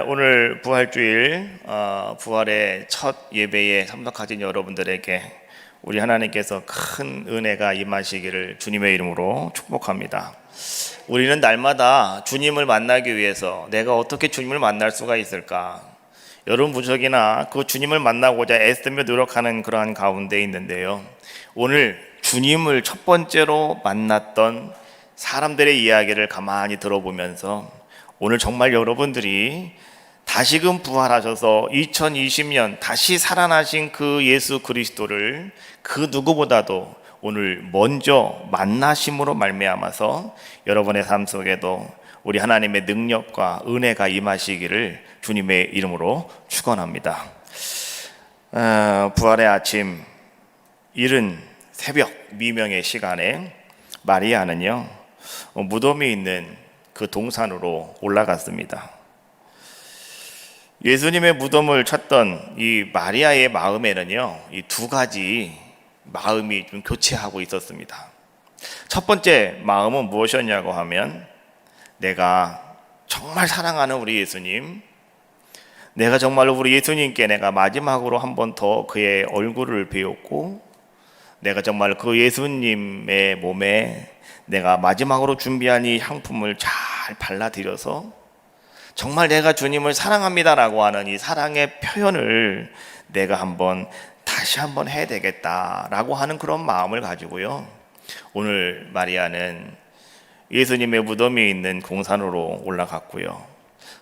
오늘 부활주일 부활의 첫 예배에 참석하신 여러분들에게 우리 하나님께서 큰 은혜가 임하시기를 주님의 이름으로 축복합니다. 우리는 날마다 주님을 만나기 위해서 내가 어떻게 주님을 만날 수가 있을까? 여러분 부족이나 그 주님을 만나고자 애쓰며 노력하는 그러한 가운데 있는데요. 오늘 주님을 첫 번째로 만났던 사람들의 이야기를 가만히 들어보면서 오늘 정말 여러분들이 다시금 부활하셔서 2020년 다시 살아나신 그 예수 그리스도를 그 누구보다도 오늘 먼저 만나심으로 말미암아서 여러분의 삶 속에도 우리 하나님의 능력과 은혜가 임하시기를 주님의 이름으로 축원합니다. 부활의 아침 이른 새벽 미명의 시간에 마리아는요 무덤이 있는 그 동산으로 올라갔습니다. 예수님의 무덤을 찾던 이 마리아의 마음에는요 이 두 가지 마음이 좀 교체하고 있었습니다. 첫 번째 마음은 무엇이었냐고 하면 내가 정말 사랑하는 우리 예수님, 내가 정말로 우리 예수님께 내가 마지막으로 한 번 더 그의 얼굴을 배웠고 내가 정말 그 예수님의 몸에 내가 마지막으로 준비한 이 향품을 잘 발라드려서 정말 내가 주님을 사랑합니다라고 하는 이 사랑의 표현을 내가 다시 한번 해야 되겠다라고 하는 그런 마음을 가지고요. 오늘 마리아는 예수님의 무덤이 있는 공산으로 올라갔고요.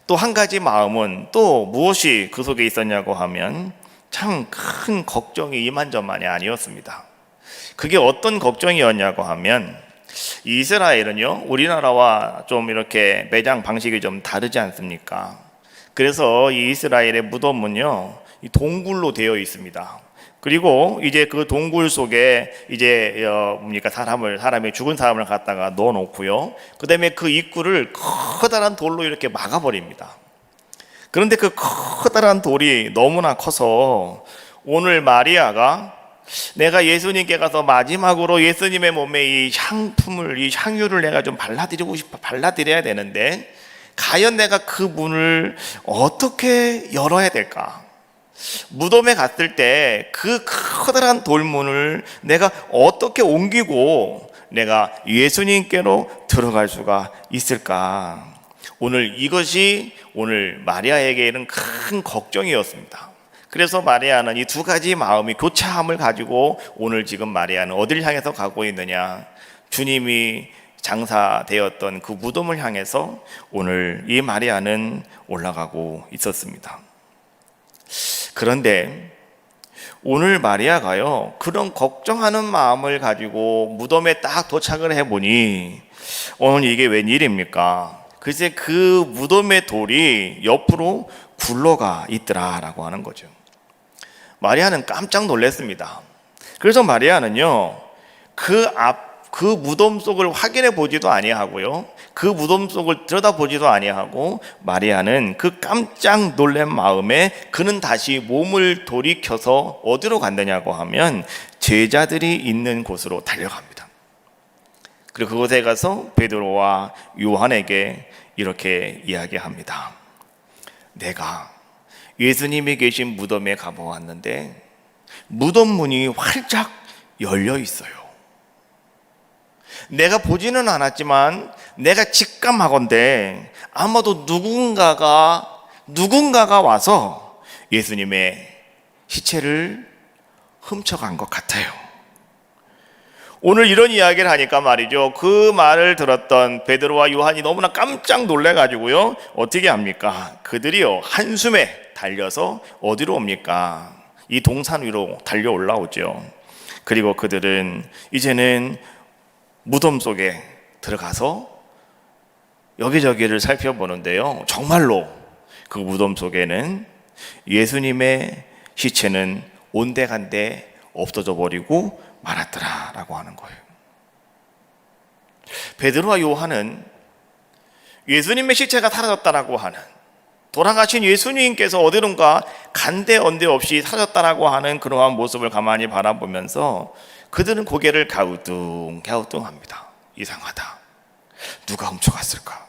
또 한 가지 마음은 또 무엇이 그 속에 있었냐고 하면 참 큰 걱정이 이만저만이 아니었습니다. 그게 어떤 걱정이었냐고 하면 이스라엘은요 우리나라와 좀 이렇게 매장 방식이 좀 다르지 않습니까? 그래서 이 이스라엘의 무덤은요 이 동굴로 되어 있습니다. 그리고 이제 그 동굴 속에 이제 사람이 죽은 사람을 갖다가 넣어 놓고요. 그다음에 그 입구를 커다란 돌로 이렇게 막아버립니다. 그런데 그 커다란 돌이 너무나 커서 오늘 마리아가 내가 예수님께 가서 마지막으로 예수님의 몸에 이 향품을, 이 향유를 내가 좀 발라드려야 되는데 과연 내가 그 문을 어떻게 열어야 될까? 무덤에 갔을 때 그 커다란 돌문을 내가 어떻게 옮기고 내가 예수님께로 들어갈 수가 있을까? 오늘 이것이 오늘 마리아에게는 큰 걱정이었습니다. 그래서 마리아는 이 두 가지 마음이 교차함을 가지고 오늘 지금 마리아는 어딜 향해서 가고 있느냐? 주님이 장사되었던 그 무덤을 향해서 오늘 이 마리아는 올라가고 있었습니다. 그런데 오늘 마리아가요 그런 걱정하는 마음을 가지고 무덤에 딱 도착을 해보니 오늘 이게 웬일입니까? 글쎄 그 무덤의 돌이 옆으로 굴러가 있더라라고 하는 거죠. 마리아는 깜짝 놀랐습니다. 그래서 마리아는요 그 무덤 속을 확인해 보지도 아니하고요 그 무덤 속을 들여다보지도 아니하고 마리아는 그 깜짝 놀란 마음에 그는 다시 몸을 돌이켜서 어디로 갔느냐고 하면 제자들이 있는 곳으로 달려갑니다. 그리고 그곳에 가서 베드로와 요한에게 이렇게 이야기합니다. 내가 예수님이 계신 무덤에 가보았는데 무덤 문이 활짝 열려 있어요. 내가 보지는 않았지만 내가 직감하건대 아마도 누군가가 와서 예수님의 시체를 훔쳐간 것 같아요. 오늘 이런 이야기를 하니까 말이죠 그 말을 들었던 베드로와 요한이 너무나 깜짝 놀래가지고요 어떻게 합니까? 그들이요 한숨에 달려서 어디로 옵니까? 이 동산 위로 달려 올라오죠. 그리고 그들은 이제는 무덤 속에 들어가서 여기저기를 살펴보는데요 정말로 그 무덤 속에는 예수님의 시체는 온데간데 없어져 버리고 말았더라라고 하는 거예요. 베드로와 요한은 예수님의 시체가 사라졌다라고 하는 돌아가신 예수님께서 어디론가 간데언데 없이 사라졌다라고 하는 그러한 모습을 가만히 바라보면서 그들은 고개를 갸우뚱합니다. 이상하다. 누가 훔쳐갔을까?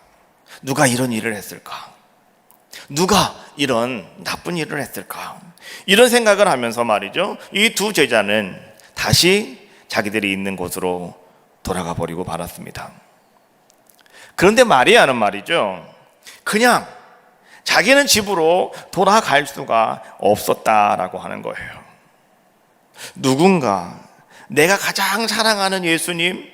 누가 이런 일을 했을까? 누가 이런 나쁜 일을 했을까? 이런 생각을 하면서 말이죠, 이 두 제자는 다시 자기들이 있는 곳으로 돌아가 버리고 말았습니다. 그런데 마리아는 말이죠, 그냥 자기는 집으로 돌아갈 수가 없었다라고 하는 거예요. 누군가 내가 가장 사랑하는 예수님,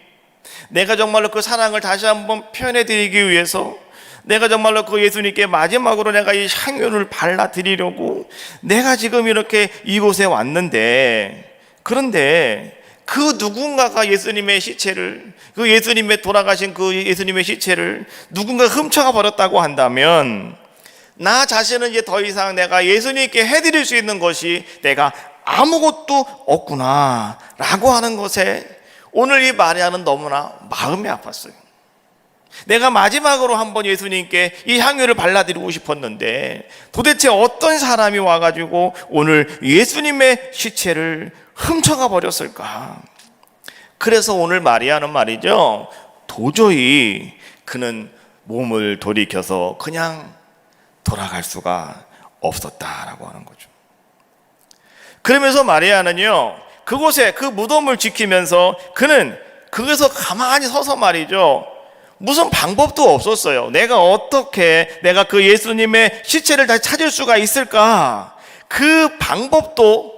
내가 정말로 그 사랑을 다시 한번 표현해 드리기 위해서, 내가 정말로 그 예수님께 마지막으로 내가 이 향유를 발라 드리려고 내가 지금 이렇게 이곳에 왔는데, 그런데 그 누군가가 예수님의 시체를, 그 예수님의 돌아가신 그 예수님의 시체를 누군가 훔쳐가 버렸다고 한다면, 나 자신은 이제 더 이상 내가 예수님께 해드릴 수 있는 것이 내가 아무것도 없구나 라고 하는 것에 오늘 이 마리아는 너무나 마음이 아팠어요. 내가 마지막으로 한번 예수님께 이 향유를 발라드리고 싶었는데 도대체 어떤 사람이 와가지고 오늘 예수님의 시체를 훔쳐가 버렸을까? 그래서 오늘 마리아는 말이죠, 도저히 그는 몸을 돌이켜서 그냥 돌아갈 수가 없었다라고 하는 거죠. 그러면서 마리아는요, 그곳에 그 무덤을 지키면서 그는 거기서 가만히 서서 말이죠, 무슨 방법도 없었어요. 내가 어떻게 내가 그 예수님의 시체를 다시 찾을 수가 있을까? 그 방법도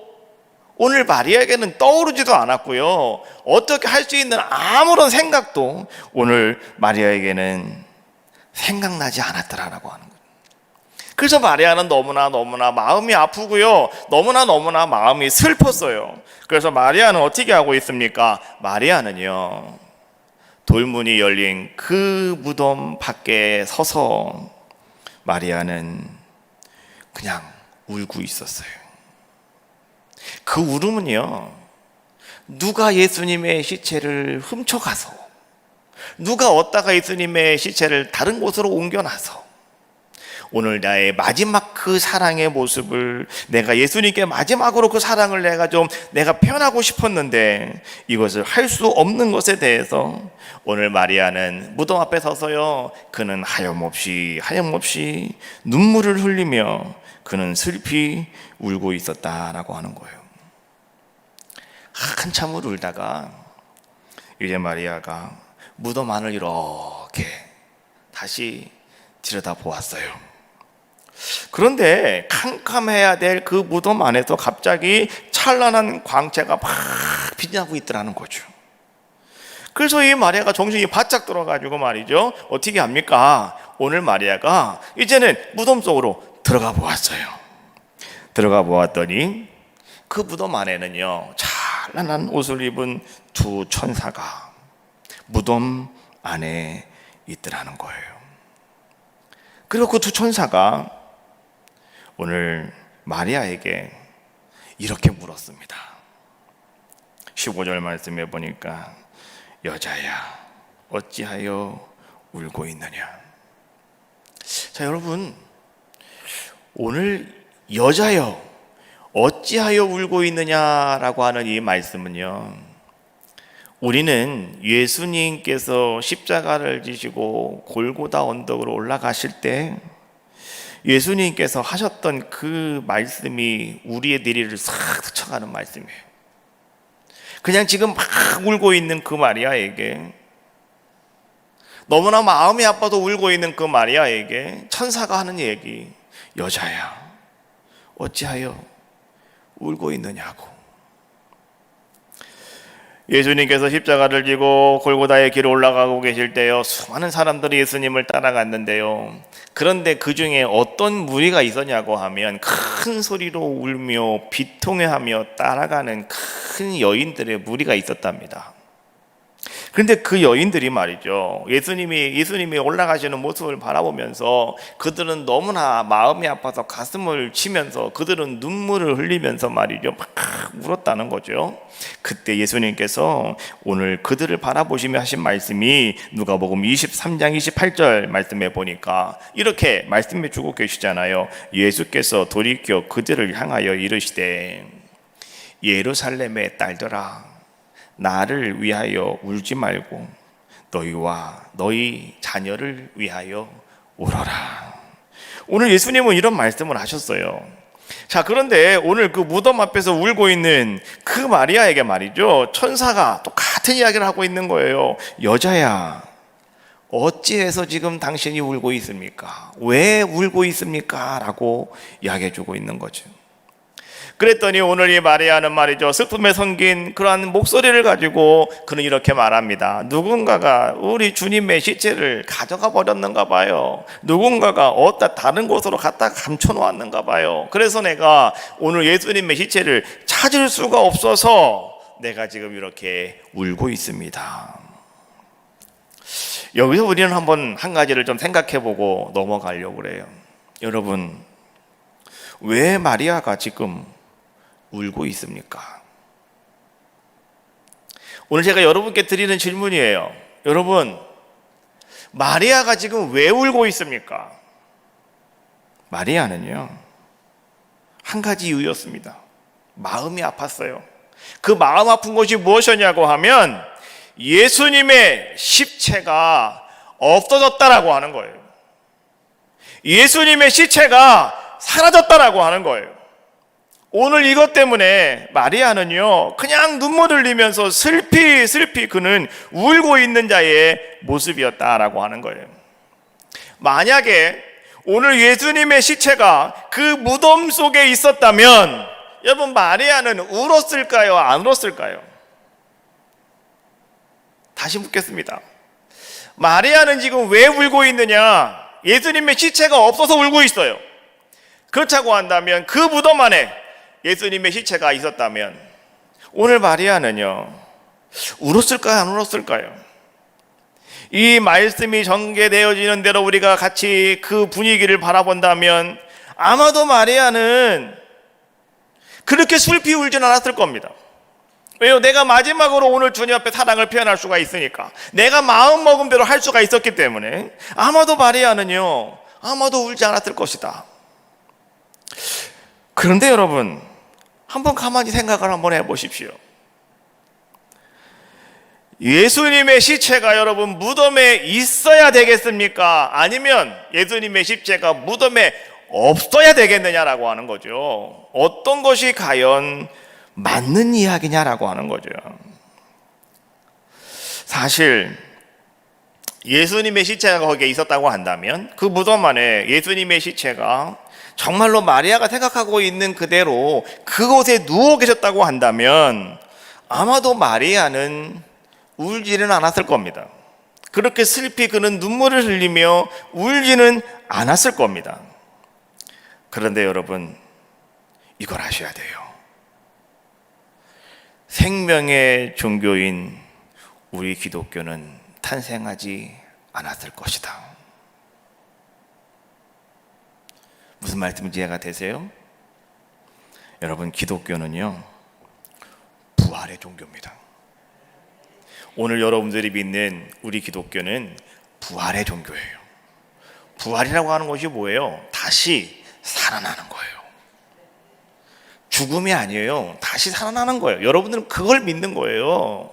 오늘 마리아에게는 떠오르지도 않았고요, 어떻게 할 수 있는 아무런 생각도 오늘 마리아에게는 생각나지 않았더라라고 하는 거예요. 그래서 마리아는 너무나 마음이 아프고요, 너무나 마음이 슬펐어요. 그래서 마리아는 어떻게 하고 있습니까? 마리아는요, 돌문이 열린 그 무덤 밖에 서서 마리아는 그냥 울고 있었어요. 그 울음은요, 누가 예수님의 시체를 훔쳐가서, 누가 얻다가 예수님의 시체를 다른 곳으로 옮겨놔서 오늘 나의 마지막 그 사랑의 모습을, 내가 예수님께 마지막으로 그 사랑을 내가 표현하고 싶었는데 이것을 할 수 없는 것에 대해서 오늘 마리아는 무덤 앞에 서서요, 그는 하염없이 눈물을 흘리며 그는 슬피 울고 있었다라고 하는 거예요. 한참을 울다가 이제 마리아가 무덤 안을 이렇게 다시 들여다보았어요. 그런데 캄캄해야 될 그 무덤 안에서 갑자기 찬란한 광채가 막 빛나고 있더라는 거죠. 그래서 이 마리아가 정신이 바짝 들어가지고 말이죠, 어떻게 합니까? 오늘 마리아가 이제는 무덤 속으로 들어가 보았어요. 들어가 보았더니 그 무덤 안에는요, 찬란한 옷을 입은 두 천사가 무덤 안에 있더라는 거예요. 그리고 그 두 천사가 오늘 마리아에게 이렇게 물었습니다. 15절 말씀에 보니까, 여자야, 어찌하여 울고 있느냐? 자, 여러분, 오늘 여자여, 어찌하여 울고 있느냐라고 하는 이 말씀은요, 우리는 예수님께서 십자가를 지시고 골고다 언덕으로 올라가실 때 예수님께서 하셨던 그 말씀이 우리의 내리를 싹 스쳐가는 말씀이에요. 그냥 지금 막 울고 있는 그 마리아에게, 너무나 마음이 아파도 울고 있는 그 마리아에게 천사가 하는 얘기, 여자야, 어찌하여 울고 있느냐고. 예수님께서 십자가를 지고 골고다의 길을 올라가고 계실 때요, 수많은 사람들이 예수님을 따라갔는데요, 그런데 그 중에 어떤 무리가 있었냐고 하면 큰 소리로 울며 비통해하며 따라가는 큰 여인들의 무리가 있었답니다. 그런데 그 여인들이 말이죠, 예수님이 올라가시는 모습을 바라보면서 그들은 너무나 마음이 아파서 가슴을 치면서 그들은 눈물을 흘리면서 말이죠, 막 울었다는 거죠. 그때 예수님께서 오늘 그들을 바라보시며 하신 말씀이 누가복음 23장 28절 말씀에 보니까 이렇게 말씀해 주고 계시잖아요. 예수께서 돌이켜 그들을 향하여 이르시되, 예루살렘의 딸들아, 나를 위하여 울지 말고 너희와 너희 자녀를 위하여 울어라. 오늘 예수님은 이런 말씀을 하셨어요. 자, 그런데 오늘 그 무덤 앞에서 울고 있는 그 마리아에게 말이죠, 천사가 똑같은 이야기를 하고 있는 거예요. 여자야, 어찌해서 지금 당신이 울고 있습니까? 왜 울고 있습니까? 라고 이야기해 주고 있는 거죠. 그랬더니 오늘 이 마리아는 말이죠, 슬픔에 섬긴 그러한 목소리를 가지고 그는 이렇게 말합니다. 누군가가 우리 주님의 시체를 가져가 버렸는가 봐요. 누군가가 어디다 다른 곳으로 갖다 감춰 놓았는가 봐요. 그래서 내가 오늘 예수님의 시체를 찾을 수가 없어서 내가 지금 이렇게 울고 있습니다. 여기서 우리는 한번 한 가지를 좀 생각해 보고 넘어가려고 그래요. 여러분, 왜 마리아가 지금 울고 있습니까? 오늘 제가 여러분께 드리는 질문이에요. 여러분, 마리아가 지금 왜 울고 있습니까? 마리아는요, 한 가지 이유였습니다. 마음이 아팠어요. 그 마음 아픈 것이 무엇이냐고 하면 예수님의 시체가 없어졌다라고 하는 거예요. 예수님의 시체가 사라졌다라고 하는 거예요. 오늘 이것 때문에 마리아는요, 그냥 눈물을 흘리면서 슬피 그는 울고 있는 자의 모습이었다라고 하는 거예요. 만약에 오늘 예수님의 시체가 그 무덤 속에 있었다면 여러분, 마리아는 울었을까요? 안 울었을까요? 다시 묻겠습니다. 마리아는 지금 왜 울고 있느냐? 예수님의 시체가 없어서 울고 있어요. 그렇다고 한다면 그 무덤 안에 예수님의 시체가 있었다면 오늘 마리아는요, 울었을까요? 안 울었을까요? 이 말씀이 전개되어지는 대로 우리가 같이 그 분위기를 바라본다면 아마도 마리아는 그렇게 슬피 울진 않았을 겁니다. 왜요? 내가 마지막으로 오늘 주님 앞에 사랑을 표현할 수가 있으니까, 내가 마음먹은 대로 할 수가 있었기 때문에 아마도 마리아는요, 아마도 울지 않았을 것이다. 그런데 여러분, 한번 가만히 생각을 한번 해보십시오. 예수님의 시체가 여러분 무덤에 있어야 되겠습니까? 아니면 예수님의 시체가 무덤에 없어야 되겠느냐라고 하는 거죠. 어떤 것이 과연 맞는 이야기냐라고 하는 거죠. 사실 예수님의 시체가 거기에 있었다고 한다면 그 무덤 안에 예수님의 시체가 정말로 마리아가 생각하고 있는 그대로 그곳에 누워 계셨다고 한다면 아마도 마리아는 울지는 않았을 겁니다. 그렇게 슬피 그는 눈물을 흘리며 울지는 않았을 겁니다. 그런데 여러분, 이걸 아셔야 돼요. 생명의 종교인 우리 기독교는 탄생하지 않았을 것이다. 무슨 말씀인지 이해가 되세요? 여러분, 기독교는요, 부활의 종교입니다. 오늘 여러분들이 믿는 우리 기독교는 부활의 종교예요. 부활이라고 하는 것이 뭐예요? 다시 살아나는 거예요. 죽음이 아니에요. 다시 살아나는 거예요. 여러분들은 그걸 믿는 거예요.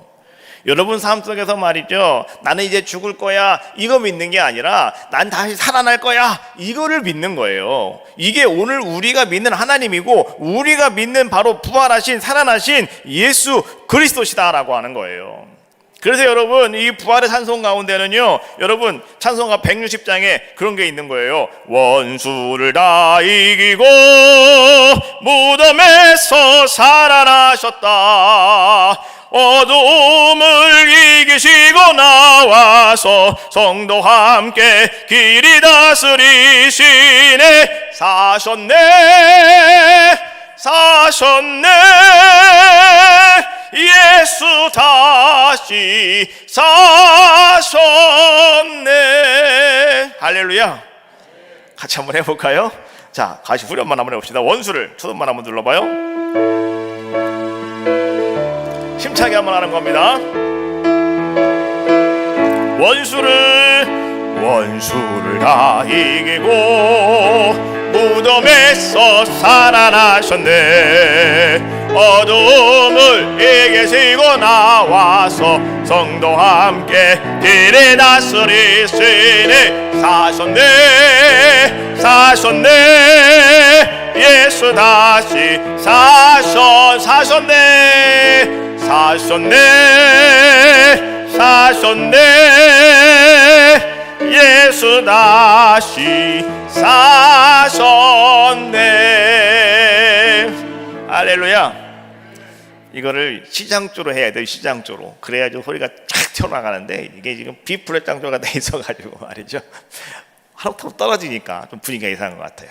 여러분 삶 속에서 말이죠, 나는 이제 죽을 거야, 이거 믿는 게 아니라 난 다시 살아날 거야, 이거를 믿는 거예요. 이게 오늘 우리가 믿는 하나님이고 우리가 믿는 바로 부활하신 살아나신 예수 그리스도시다라고 하는 거예요. 그래서 여러분, 이 부활의 찬송 가운데는요, 여러분 찬송가 160장에 그런 게 있는 거예요. 원수를 다 이기고 무덤에서 살아나셨다. 어둠을 이기시고 나와서 성도와 함께 길이 다스리시네. 사셨네 예수 다시 사셨네. 할렐루야. 같이 한번 해볼까요? 자, 같이 후렴만 한번 해봅시다. 원수를 초점만 한번 눌러봐요. 힘차게 한번 하는 겁니다. 원수를 다 이기고 무덤에서 살아나셨네. 어둠을 이기시고 나와서 성도와 함께 길에 다스리시네. 사셨네 사셨네 예수 다시 사셨네 사셨네 사셨네 예수 다시 사셨네. 할렐루야. 이거를 시장조로 해야 돼요. 시장조로. 그래야지 소리가 쫙 튀어나가는데 이게 지금 비프렛 장조가 돼 있어가지고 말이죠. 하루부터 떨어지니까 좀 분위기가 이상한 것 같아요.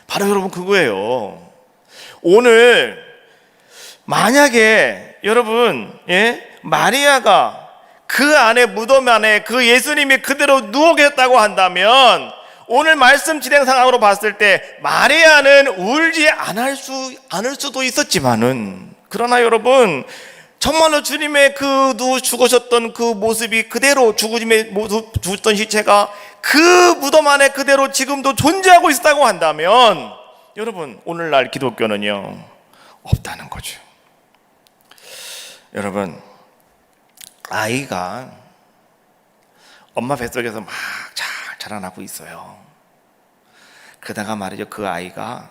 바로 여러분 그거예요. 오늘 만약에 여러분 마리아가 그 안에 무덤 안에 그 예수님이 그대로 누워 계셨다고 한다면 오늘 말씀 진행 상황으로 봤을 때 마리아는 울지 않을 수도 있었지만은, 그러나 여러분 정말로 주님의 그 죽으셨던 그 모습이 그대로 죽었던 시체가 그 무덤 안에 그대로 지금도 존재하고 있다고 한다면 여러분 오늘날 기독교는요 없다는 거죠. 여러분 아이가 엄마 뱃속에서 막 잘 자라나고 있어요. 그러다가 말이죠 그 아이가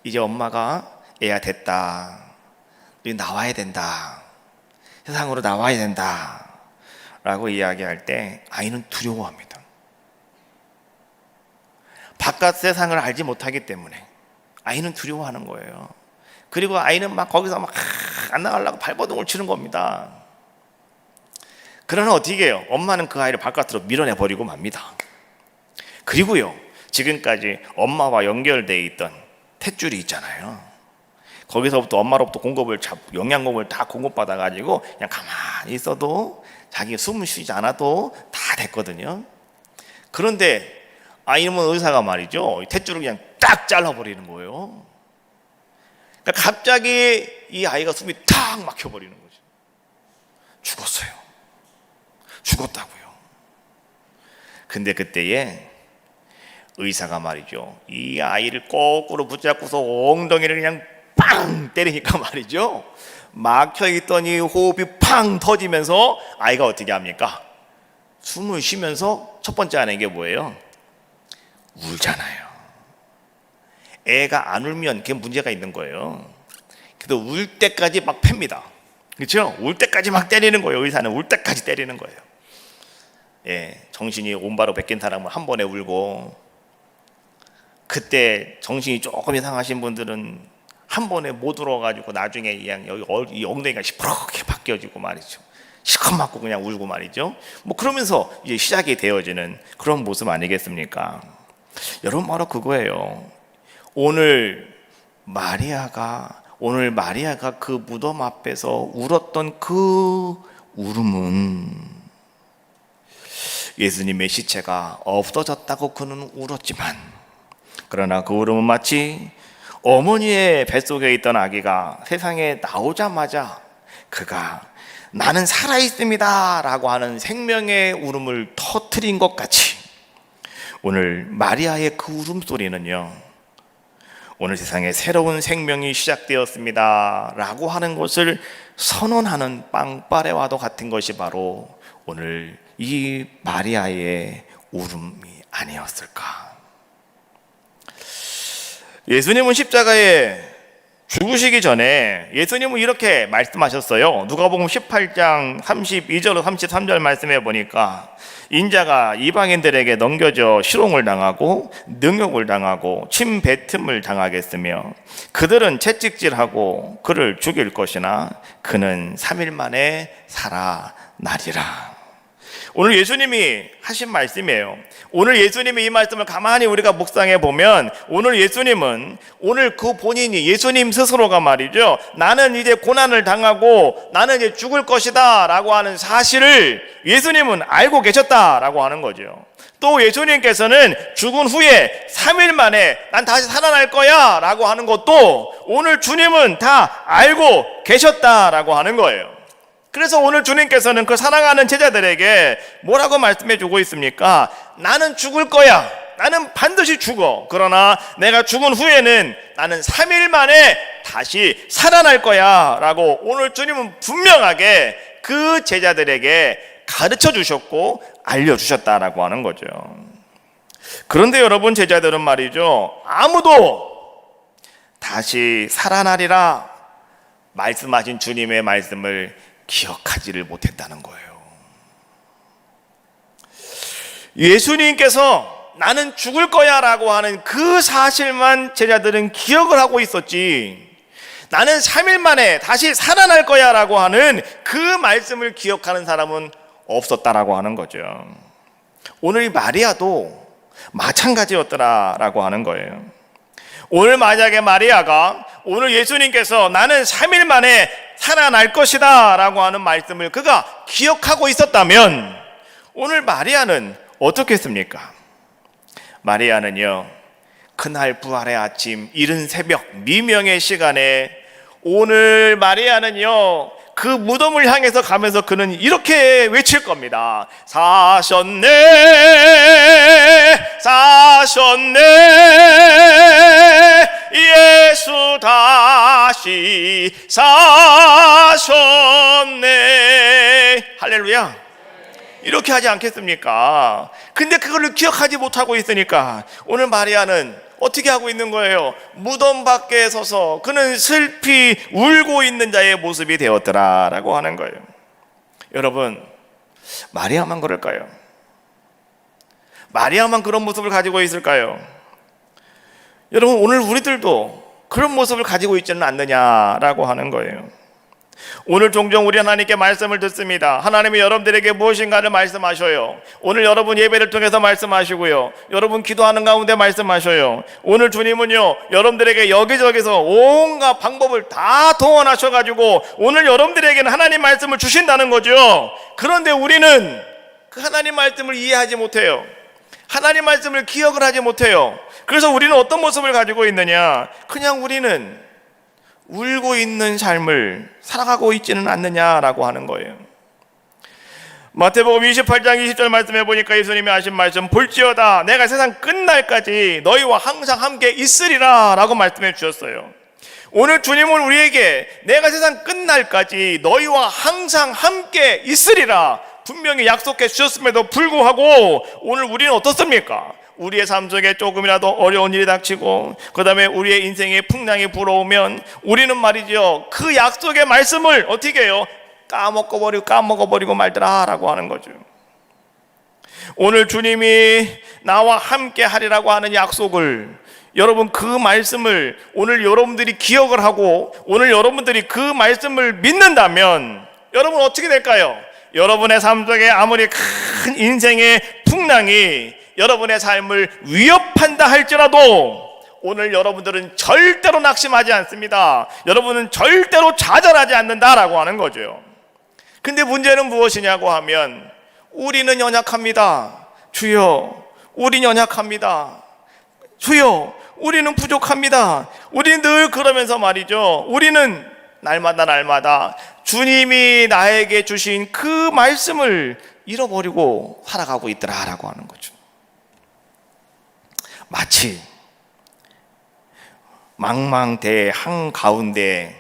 이제 엄마가 애야 됐다, 너 나와야 된다, 세상으로 나와야 된다 라고 이야기할 때 아이는 두려워합니다. 바깥 세상을 알지 못하기 때문에 아이는 두려워하는 거예요. 그리고 아이는 막 거기서 막 안 나가려고 발버둥을 치는 겁니다. 그러나 어떻게 해요? 엄마는 그 아이를 바깥으로 밀어내버리고 맙니다. 그리고요 지금까지 엄마와 연결되어 있던 탯줄이 있잖아요. 거기서부터 엄마로부터 영양공급을 다 공급받아가지고 그냥 가만히 있어도 자기 숨을 쉬지 않아도 다 됐거든요. 그런데 아이는 의사가 말이죠 탯줄을 그냥 딱 잘라버리는 거예요. 그러니까 갑자기 이 아이가 숨이 탁 막혀버리는 거죠. 죽었어요. 죽었다고요. 근데 그때에 의사가 말이죠 이 아이를 거꾸로 붙잡고서 엉덩이를 그냥 빵 때리니까 말이죠 막혀있던 이 호흡이 팡 터지면서 아이가 어떻게 합니까? 숨을 쉬면서 첫 번째 하는 게 뭐예요? 울잖아요. 애가 안 울면 그게 문제가 있는 거예요. 그래도 울 때까지 막 팹니다. 그렇죠? 울 때까지 막 때리는 거예요. 의사는 울 때까지 때리는 거예요. 정신이 온바로 베낀 사람은 한 번에 울고, 그때 정신이 조금 이상하신 분들은 한 번에 못 울어가지고 나중에 이 엉덩이가 시퍼렇게 바뀌어지고 말이죠. 시커멓고 그냥 울고 말이죠. 뭐 그러면서 이제 시작이 되어지는 그런 모습 아니겠습니까? 여러분 바로 그거예요. 오늘 마리아가 그 무덤 앞에서 울었던 그 울음은 예수님의 시체가 없어졌다고 그는 울었지만, 그러나 그 울음은 마치 어머니의 뱃속에 있던 아기가 세상에 나오자마자 그가 나는 살아있습니다 라고 하는 생명의 울음을 터뜨린 것 같이, 오늘 마리아의 그 울음소리는요 오늘 세상에 새로운 생명이 시작되었습니다 라고 하는 것을 선언하는 빵빠레와도 같은 것이 바로 오늘 이 마리아의 울음이 아니었을까. 예수님은 십자가에 죽으시기 전에 예수님은 이렇게 말씀하셨어요. 누가복음 18장 32절 33절 말씀해 보니까 인자가 이방인들에게 넘겨져 실형을 당하고 능욕을 당하고 침뱉음을 당하겠으며 그들은 채찍질하고 그를 죽일 것이나 그는 3일 만에 살아나리라. 오늘 예수님이 하신 말씀이에요. 오늘 예수님이 이 말씀을 가만히 우리가 묵상해 보면 오늘 예수님은 오늘 그 본인이 예수님 스스로가 말이죠 나는 이제 고난을 당하고 나는 이제 죽을 것이다 라고 하는 사실을 예수님은 알고 계셨다라고 하는 거죠. 또 예수님께서는 죽은 후에 3일 만에 난 다시 살아날 거야 라고 하는 것도 오늘 주님은 다 알고 계셨다라고 하는 거예요. 그래서 오늘 주님께서는 그 사랑하는 제자들에게 뭐라고 말씀해 주고 있습니까? 나는 죽을 거야. 나는 반드시 죽어. 그러나 내가 죽은 후에는 나는 3일 만에 다시 살아날 거야 라고 오늘 주님은 분명하게 그 제자들에게 가르쳐 주셨고 알려주셨다라고 하는 거죠. 그런데 여러분, 제자들은 말이죠, 아무도 다시 살아나리라 말씀하신 주님의 말씀을 기억하지를 못했다는 거예요. 예수님께서 나는 죽을 거야 라고 하는 그 사실만 제자들은 기억을 하고 있었지, 나는 3일 만에 다시 살아날 거야 라고 하는 그 말씀을 기억하는 사람은 없었다라고 하는 거죠. 오늘 마리아도 마찬가지였더라라고 하는 거예요. 오늘 만약에 마리아가 오늘 예수님께서 나는 3일 만에 살아날 것이다 라고 하는 말씀을 그가 기억하고 있었다면 오늘 마리아는 어떻게 했습니까? 마리아는요, 그날 부활의 아침 이른 새벽 미명의 시간에 오늘 마리아는요 그 무덤을 향해서 가면서 그는 이렇게 외칠 겁니다. 사셨네, 사셨네, 예수 다시 사셨네. 할렐루야. 이렇게 하지 않겠습니까? 근데 그걸 기억하지 못하고 있으니까 오늘 마리아는 어떻게 하고 있는 거예요? 무덤 밖에 서서 그는 슬피 울고 있는 자의 모습이 되었더라라고 하는 거예요. 여러분, 마리아만 그럴까요? 마리아만 그런 모습을 가지고 있을까요? 여러분, 오늘 우리들도 그런 모습을 가지고 있지는 않느냐라고 하는 거예요. 오늘 종종 우리 하나님께 말씀을 듣습니다. 하나님이 여러분들에게 무엇인가를 말씀하셔요. 오늘 여러분 예배를 통해서 말씀하시고요, 여러분 기도하는 가운데 말씀하셔요. 오늘 주님은요 여러분들에게 여기저기서 온갖 방법을 다 동원하셔가지고 오늘 여러분들에게는 하나님 말씀을 주신다는 거죠. 그런데 우리는 그 하나님 말씀을 이해하지 못해요. 하나님 말씀을 기억을 하지 못해요. 그래서 우리는 어떤 모습을 가지고 있느냐, 그냥 우리는 울고 있는 삶을 살아가고 있지는 않느냐라고 하는 거예요. 마태복음 28장 20절 말씀해 보니까 예수님이 하신 말씀, 볼지어다 내가 세상 끝날까지 너희와 항상 함께 있으리라 라고 말씀해 주셨어요. 오늘 주님은 우리에게 내가 세상 끝날까지 너희와 항상 함께 있으리라 분명히 약속해 주셨음에도 불구하고 오늘 우리는 어떻습니까? 우리의 삶 속에 조금이라도 어려운 일이 닥치고 그 다음에 우리의 인생에 풍랑이 불어오면 우리는 말이죠 그 약속의 말씀을 어떻게 해요? 까먹어버리고 말더라 라고 하는 거죠. 오늘 주님이 나와 함께 하리라고 하는 약속을, 여러분 그 말씀을 오늘 여러분들이 기억을 하고 오늘 여러분들이 그 말씀을 믿는다면 여러분 어떻게 될까요? 여러분의 삶 속에 아무리 큰 인생의 풍랑이 여러분의 삶을 위협한다 할지라도 오늘 여러분들은 절대로 낙심하지 않습니다. 여러분은 절대로 좌절하지 않는다라고 하는 거죠. 근데 문제는 무엇이냐고 하면 우리는 연약합니다. 주여, 우리는 연약합니다. 주여, 우리는 부족합니다. 우리는 늘 그러면서 말이죠, 우리는 날마다 주님이 나에게 주신 그 말씀을 잃어버리고 살아가고 있더라라고 하는 거죠. 마치 망망대해 한가운데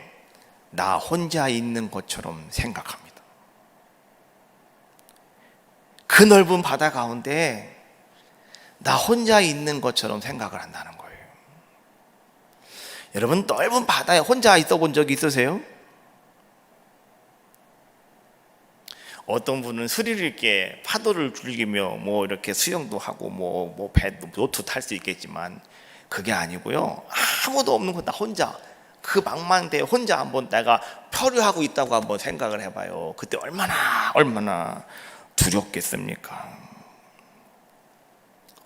나 혼자 있는 것처럼 생각합니다. 그 넓은 바다 가운데 나 혼자 있는 것처럼 생각을 한다는 거예요. 여러분, 넓은 바다에 혼자 있어 본 적이 있으세요? 어떤 분은 스릴 있게 파도를 즐기며 뭐 이렇게 수영도 하고 뭐 배도 요트 탈 수 있겠지만 그게 아니고요, 아무도 없는 곳 나 혼자 그 망망대해 혼자 한번 내가 표류하고 있다고 한번 생각을 해봐요. 그때 얼마나 두렵겠습니까?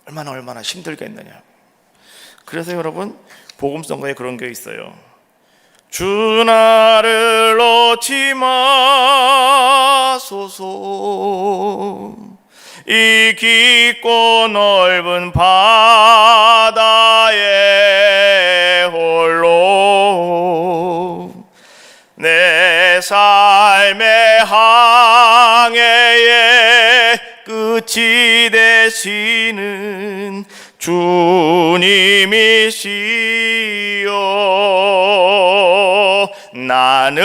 얼마나 힘들겠느냐. 그래서 여러분, 복음성가에 그런 게 있어요. 주 나를 놓지 마소서, 이 깊고 넓은 바다에 홀로 내 삶의 항해에 끝이 되시는 주님이시여 나는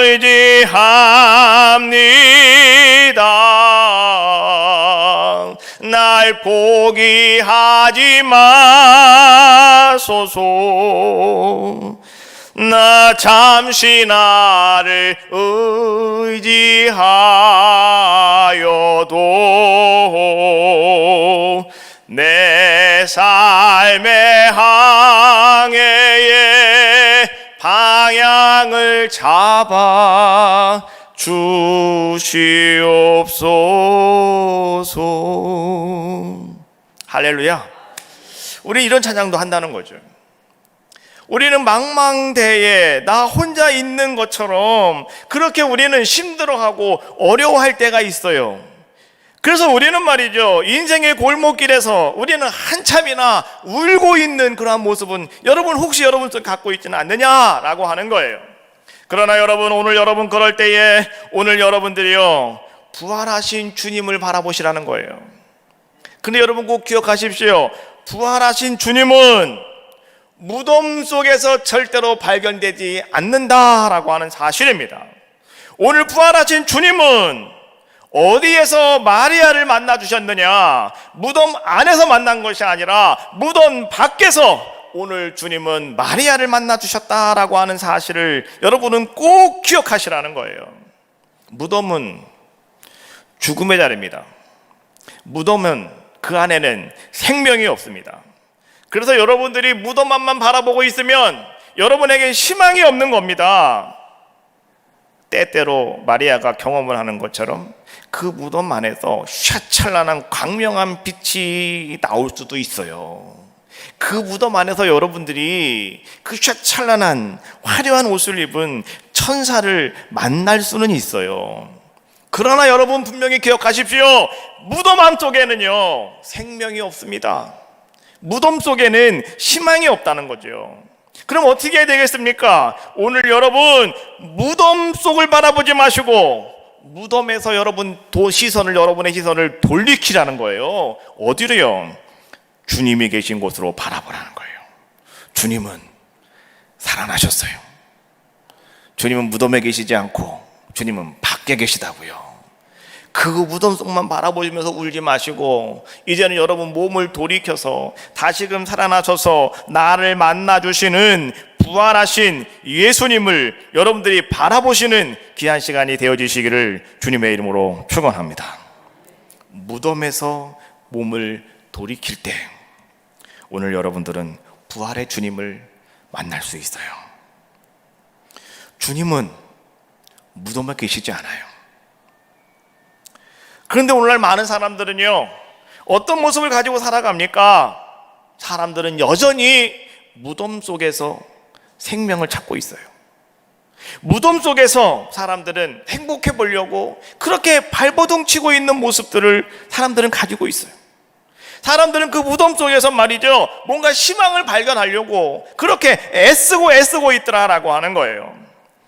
의지합니다. 날 포기하지 마소서. 나 잠시 나를 의지하여도 내 삶의 항해에 방향을 잡아 주시옵소서. 할렐루야. 우리 이런 찬양도 한다는 거죠. 우리는 망망대해에 나 혼자 있는 것처럼 그렇게 우리는 힘들어하고 어려워할 때가 있어요. 그래서 우리는 말이죠, 인생의 골목길에서 우리는 한참이나 울고 있는 그러한 모습은 여러분 혹시 여러분 속 갖고 있지는 않느냐라고 하는 거예요. 그러나 여러분, 오늘 여러분 그럴 때에 오늘 여러분들이요 부활하신 주님을 바라보시라는 거예요. 근데 여러분 꼭 기억하십시오. 부활하신 주님은 무덤 속에서 절대로 발견되지 않는다라고 하는 사실입니다. 오늘 부활하신 주님은 어디에서 마리아를 만나 주셨느냐? 무덤 안에서 만난 것이 아니라 무덤 밖에서 오늘 주님은 마리아를 만나 주셨다라고 하는 사실을 여러분은 꼭 기억하시라는 거예요. 무덤은 죽음의 자리입니다. 무덤은 그 안에는 생명이 없습니다. 그래서 여러분들이 무덤 앞만 바라보고 있으면 여러분에게 희망이 없는 겁니다. 때때로 마리아가 경험을 하는 것처럼 그 무덤 안에서 샤찰란한 광명한 빛이 나올 수도 있어요. 그 무덤 안에서 여러분들이 그 샤찰란한 화려한 옷을 입은 천사를 만날 수는 있어요. 그러나 여러분 분명히 기억하십시오. 무덤 안쪽에는요 생명이 없습니다. 무덤 속에는 희망이 없다는 거죠. 그럼 어떻게 해야 되겠습니까? 오늘 여러분 무덤 속을 바라보지 마시고 무덤에서 여러분의 시선을 돌리키라는 거예요. 어디로요? 주님이 계신 곳으로 바라보라는 거예요. 주님은 살아나셨어요. 주님은 무덤에 계시지 않고 주님은 밖에 계시다고요. 그 무덤 속만 바라보시면서 울지 마시고 이제는 여러분 몸을 돌이켜서 다시금 살아나셔서 나를 만나주시는 부활하신 예수님을 여러분들이 바라보시는 귀한 시간이 되어지시기를 주님의 이름으로 축원합니다. 무덤에서 몸을 돌이킬 때 오늘 여러분들은 부활의 주님을 만날 수 있어요. 주님은 무덤에 계시지 않아요. 그런데 오늘날 많은 사람들은요 어떤 모습을 가지고 살아갑니까? 사람들은 여전히 무덤 속에서 생명을 찾고 있어요. 무덤 속에서 사람들은 행복해 보려고 그렇게 발버둥 치고 있는 모습들을 사람들은 가지고 있어요. 사람들은 그 무덤 속에서 말이죠 뭔가 희망을 발견하려고 그렇게 애쓰고 있더라라고 하는 거예요.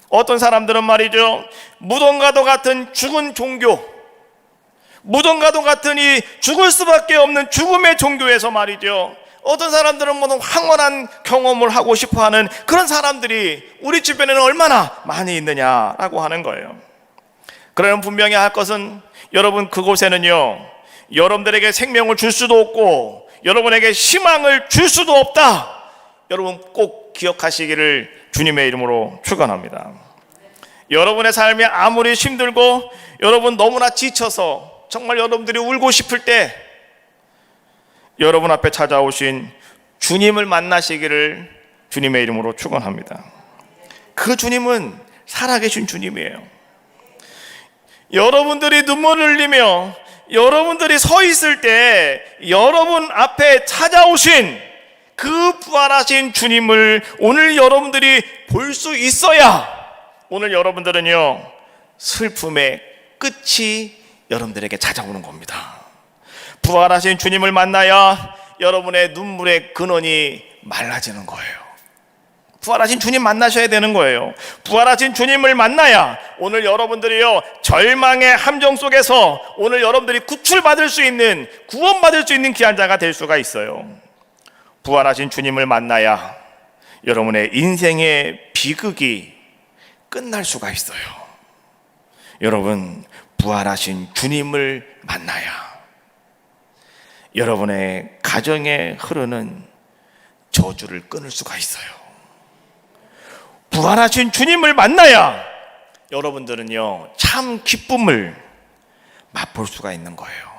어떤 사람들은 말이죠 무덤과도 같은 죽은 종교, 무덤과도 같은 이 죽을 수밖에 없는 죽음의 종교에서 말이죠 어떤 사람들은 뭐 황홀한 경험을 하고 싶어하는 그런 사람들이 우리 주변에는 얼마나 많이 있느냐라고 하는 거예요. 그러면 분명히 할 것은 여러분 그곳에는요 여러분들에게 생명을 줄 수도 없고 여러분에게 희망을 줄 수도 없다. 여러분 꼭 기억하시기를 주님의 이름으로 축원합니다. 여러분의 삶이 아무리 힘들고 여러분 너무나 지쳐서 정말 여러분들이 울고 싶을 때 여러분 앞에 찾아오신 주님을 만나시기를 주님의 이름으로 축원합니다. 그 주님은 살아계신 주님이에요. 여러분들이 눈물을 흘리며 여러분들이 서 있을 때 여러분 앞에 찾아오신 그 부활하신 주님을 오늘 여러분들이 볼 수 있어야 오늘 여러분들은요 슬픔의 끝이 여러분들에게 찾아오는 겁니다. 부활하신 주님을 만나야 여러분의 눈물의 근원이 말라지는 거예요. 부활하신 주님 만나셔야 되는 거예요. 부활하신 주님을 만나야 오늘 여러분들이요, 절망의 함정 속에서 오늘 여러분들이 구출받을 수 있는, 구원받을 수 있는 귀한 자가 될 수가 있어요. 부활하신 주님을 만나야 여러분의 인생의 비극이 끝날 수가 있어요. 여러분, 부활하신 주님을 만나야 여러분의 가정에 흐르는 저주를 끊을 수가 있어요. 부활하신 주님을 만나야 여러분들은요, 참 기쁨을 맛볼 수가 있는 거예요.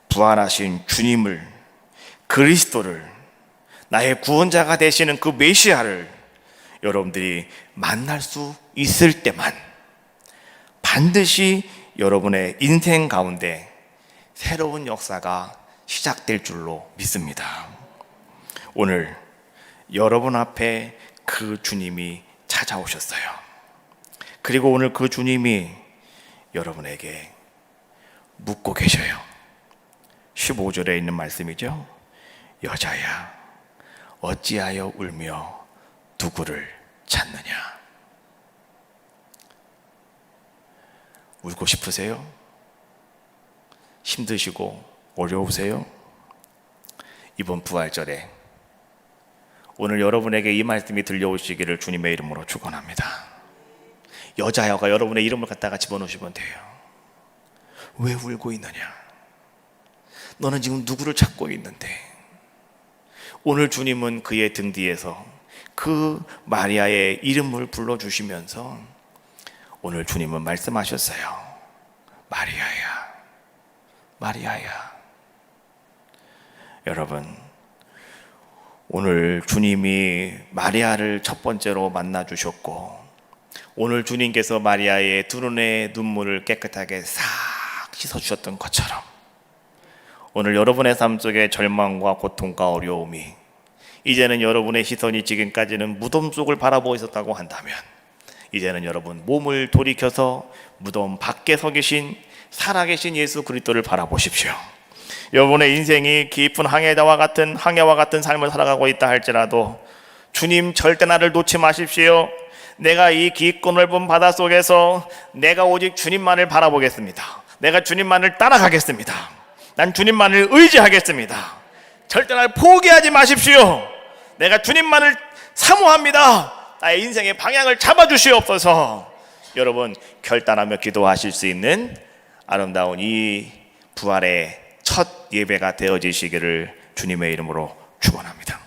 부활하신 주님을, 그리스도를, 나의 구원자가 되시는 그 메시아를 여러분들이 만날 수 있을 때만 반드시 여러분의 인생 가운데 새로운 역사가 시작될 줄로 믿습니다. 오늘 여러분 앞에 그 주님이 찾아오셨어요. 그리고 오늘 그 주님이 여러분에게 묻고 계셔요. 15절에 있는 말씀이죠. 여자야, 어찌하여 울며 누구를 찾느냐? 울고 싶으세요? 힘드시고 어려우세요? 이번 부활절에 오늘 여러분에게 이 말씀이 들려오시기를 주님의 이름으로 축원합니다. 여자여가 여러분의 이름을 갖다가 집어넣으시면 돼요. 왜 울고 있느냐? 너는 지금 누구를 찾고 있는데? 오늘 주님은 그의 등 뒤에서 그 마리아의 이름을 불러주시면서 오늘 주님은 말씀하셨어요. 마리아야, 마리아야. 여러분, 오늘 주님이 마리아를 첫 번째로 만나주셨고, 오늘 주님께서 마리아의 두 눈의 눈물을 깨끗하게 싹 씻어주셨던 것처럼 오늘 여러분의 삶 속에 절망과 고통과 어려움이 이제는 여러분의 시선이 지금까지는 무덤 속을 바라보고 있었다고 한다면 이제는 여러분 몸을 돌이켜서 무덤 밖에 서 계신 살아계신 예수 그리스도를 바라보십시오. 여러분의 인생이 깊은 항해와 같은 삶을 살아가고 있다 할지라도 주님 절대 나를 놓지 마십시오. 내가 이 깊고 넓은 바다 속에서 내가 오직 주님만을 바라보겠습니다. 내가 주님만을 따라가겠습니다. 난 주님만을 의지하겠습니다. 절대 나를 포기하지 마십시오. 내가 주님만을 사모합니다. 나의 인생의 방향을 잡아주시옵소서. 여러분, 결단하며 기도하실 수 있는 아름다운 이 부활의 첫 예배가 되어지시기를 주님의 이름으로 축원합니다.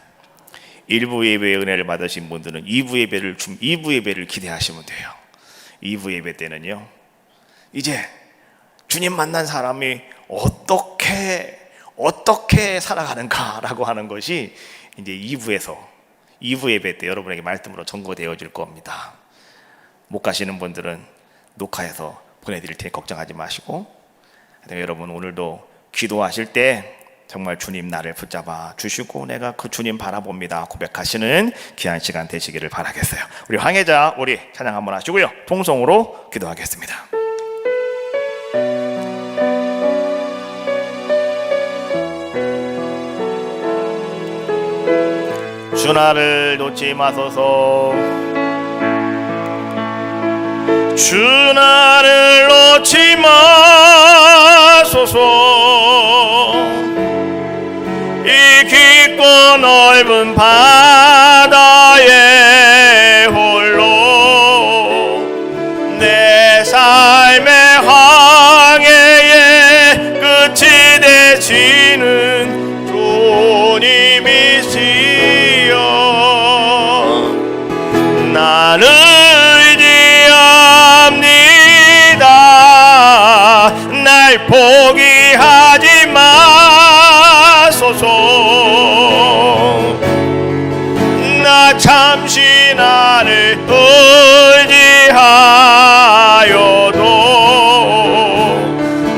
1부 예배의 은혜를 받으신 분들은 2부 예배를 기대하시면 돼요. 2부 예배 때는요, 이제 주님 만난 사람이 어떻게 살아가는가라고 하는 것이 이제 2부 예배 때 여러분에게 말씀으로 전거되어질 겁니다. 못 가시는 분들은 녹화해서 보내드릴 테니 걱정하지 마시고, 여러분 오늘도 기도하실 때 정말 주님 나를 붙잡아 주시고 내가 그 주님 바라봅니다 고백하시는 귀한 시간 되시기를 바라겠어요. 우리 황혜자 우리 찬양 한번 하시고요, 통성으로 기도하겠습니다. 주 나를 놓지 마소서, 주 나를 놓지 마소서. 이 깊고 넓은 바다에 홀로 내 삶의 항해의 끝이 되시는 주님이시여, 나는 의지합니다. 날 포기하지 마소서. 나 잠시 나를 의지하여도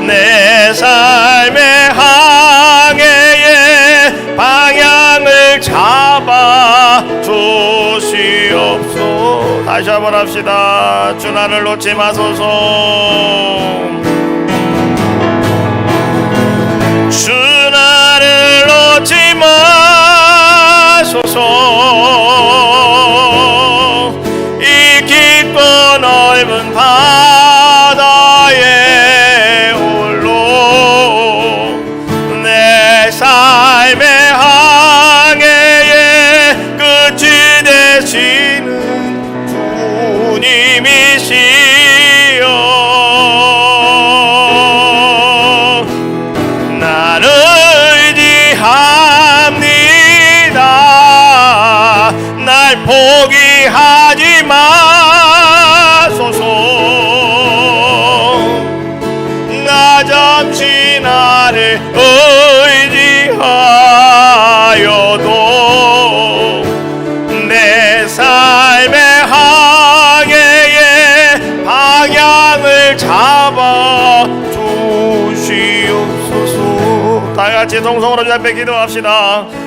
내 삶의 항해의 방향을 잡아 주시옵소서. 다시 한번 합시다. 주 나를 놓지 마소서, 주 나를 놓지 마소서. 날 포기하지 마소서. 나 잠시 나를 의지하여도 내 삶의 항해의 방향을 잡아 주시옵소서. 다 같이 동성으로 주 앞에 기도합시다.